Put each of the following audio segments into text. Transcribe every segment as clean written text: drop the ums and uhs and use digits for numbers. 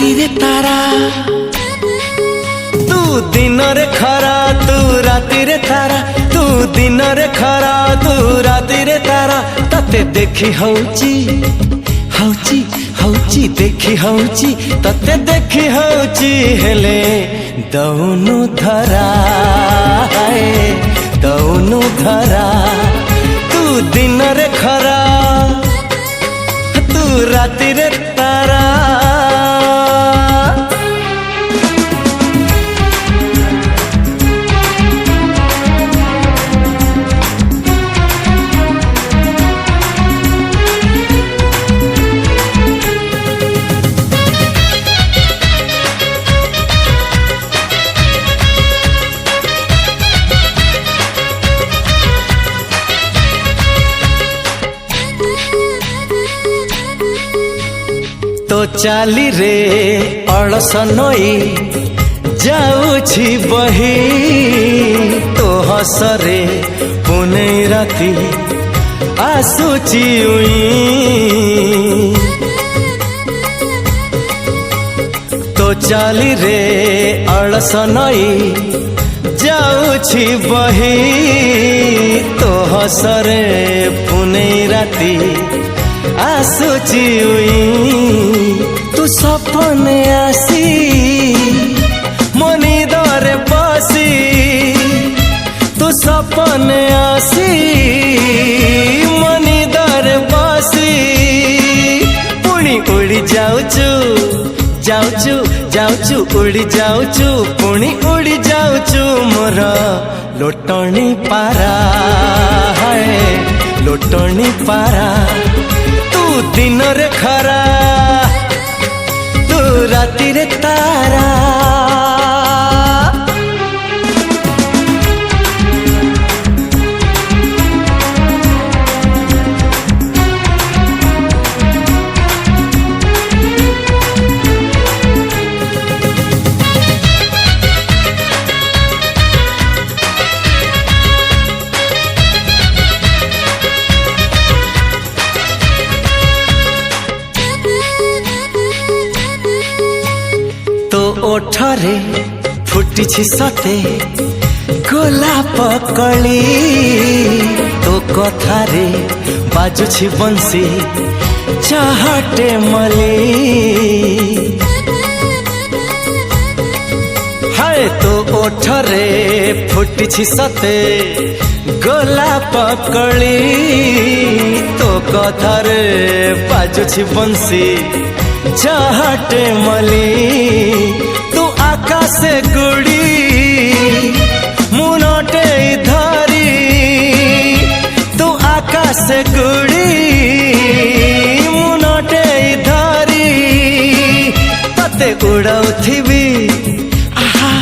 ରାତିରେ ତାରା ତୁ ଦିନରେ ଖରା ତୁ ରାତିରେ ତାରା ତୁ ଦିନରେ ଖରା ତୁ ରାତିରେ ତାରା ତତେ ଦେଖି ହଉଚି ହଉଚି ହଉଚି ଦେଖି ହଉଚି ତତେ ଦେଖି ହଉଚି ହେଲେ ଦଉନୁ ଧରା ଦଉନୁ ଧରା ତୁ ଦିନରେ ଖରା तू रातिरे तारा तो चाली रे अलस नई जाऊछि बही तो हसरे पुनै राति आसुची उई तो चाली रे अलस नई जाऊछि बही तो हसरे पुनै राति आसुची तू सपने आसी मनी दरे बसी तू सपने आसी मनी दरे बसी पुणी उड़ी जाऊचु जाऊचु जाऊचु उड़ी जाऊचु पुणी उड़ी जाऊचु मोर लोटणी पारा है लोटणी पारा तू दिनरे खरा तू रातिरे तारा ओठरे फुटिछि सते गोलाप कली तो कथारे बाजुछि बंसी चाहटे मली हाय तो ओठरे फुटिछि सते गोलाप कली तो कथारे बाजुछि बंसी चाहटे मली तू आकाश गुड़ी मुनटे धरी तू आकाश गुड़ी मुनटे धरी तते उड़ाउथिबी आहा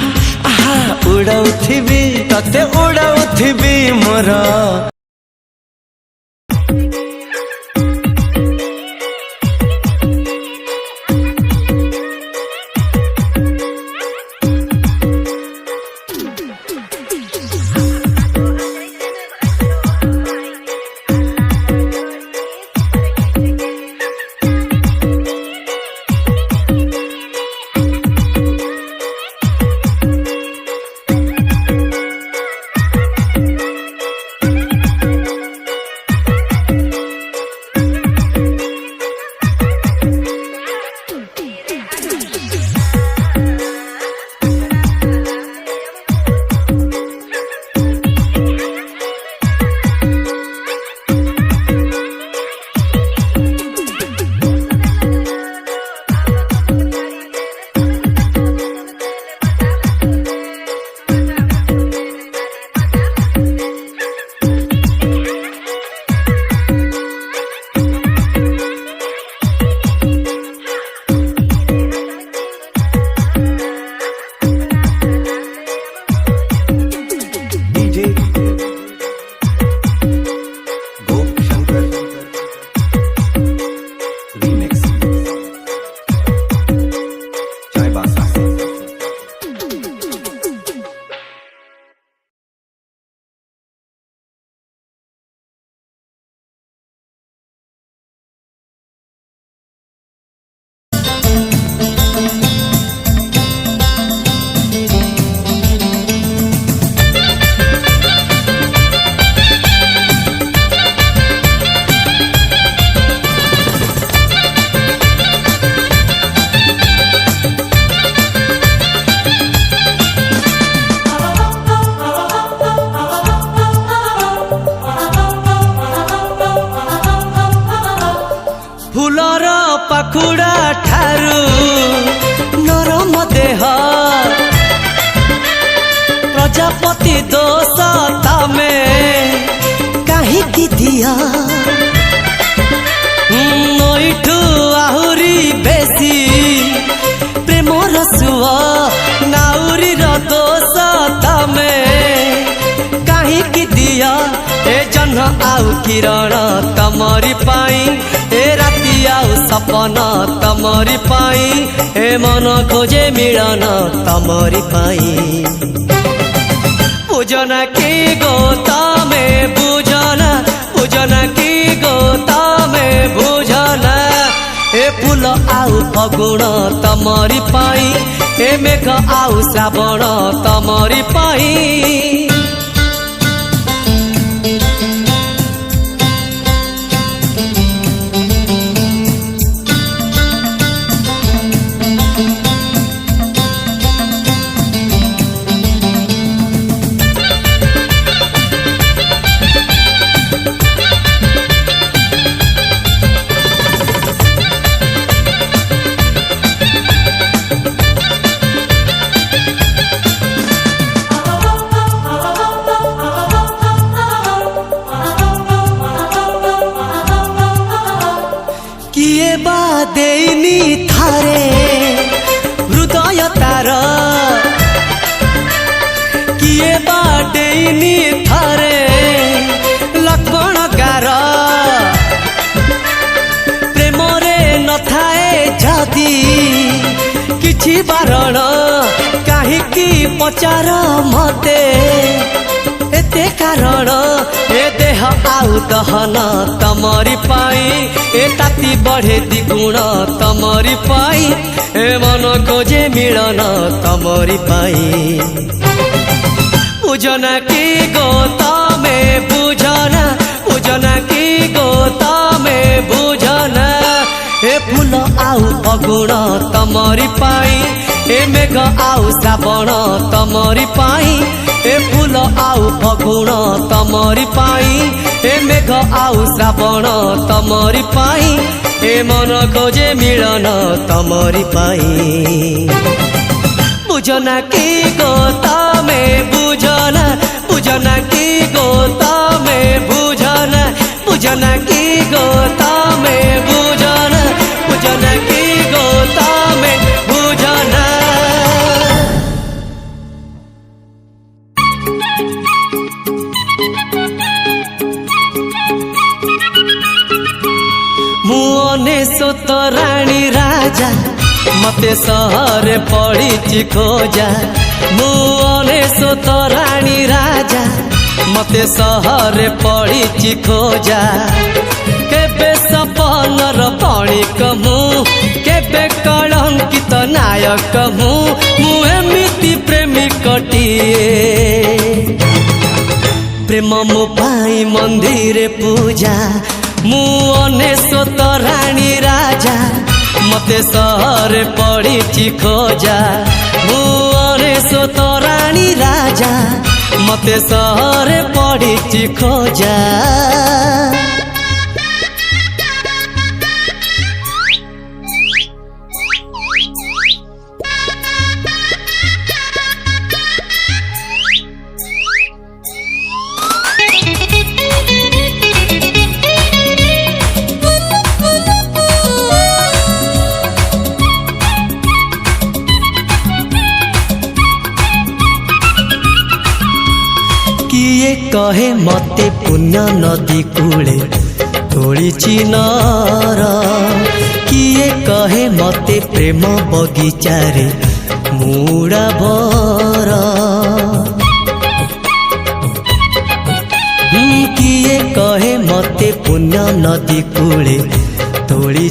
आहा उड़ाउथिबी तते उड़ाउथिबी मोर पाखुड़ा ठारू नरम देह प्रजापति दोष तमे कहीं दिया नईठू आहुरी बेसी प्रेमर सुआ नाउरी दोष तमे कहीं दिया ए जन्म आउ किरण तमरी पाई ए राति आउ सपन तमरी पाई ए मन खोजे मिलन तमरी पाई पूजना की गो तमे बुझना पूजना की गो तमे बुझना ए फूल आउ फगुण तमरी पाई ए मेघ आउ श्रावण तमरी पाई किए बा देनी थारे हृदय तार किए बा देनी थारे लक्ष्मण गार प्रेमरे न थाए जदि किछि बारण काहीकि पचार मते एते कारण ए देह आउ दहन तमरी पाई ए ताती बढ़े द्विगुण तमरी पाई ए मन खोजे मिलन तमरी पाई पूजना की गो तमे बुझना पूजना की गो तमे बुझना ए फूल आउ फगुण तमरी पाई ए मेघ आउ श्रावण तमरी पाई ए फूल आउ फगुण तमरी पाई ए मेघ आउ श्रावण तमरी पाई ए मन खोजे मिलन तमरी पाई बुझना की गो तमे बुझना बुझना की गो तमे बुझना बुझना की गो तमे बुझना बुझना की गो तमे बुझना मुनेशोत रानी राजा मते सहर पड़ी खोजा मुनेशोत रानी राजा मते सहर पड़ी खोजा केबे सपनर पणिक मु केबे कलंकित नायक मु एमिति प्रेमिकटिए प्रेम मो पाई मंदिर पूजा मुनेशोत रानी राजा मते सहर पड़ी खोजा मुनेशोत रानी राजा मते सहर पड़ी खोजा किए कहे मते पुण्य नदी कूले तोड़ी नर किए कहे मते प्रेम बगीचारे मुड़ा भर किए कहे मते पुण्य नदी कूले तोड़ी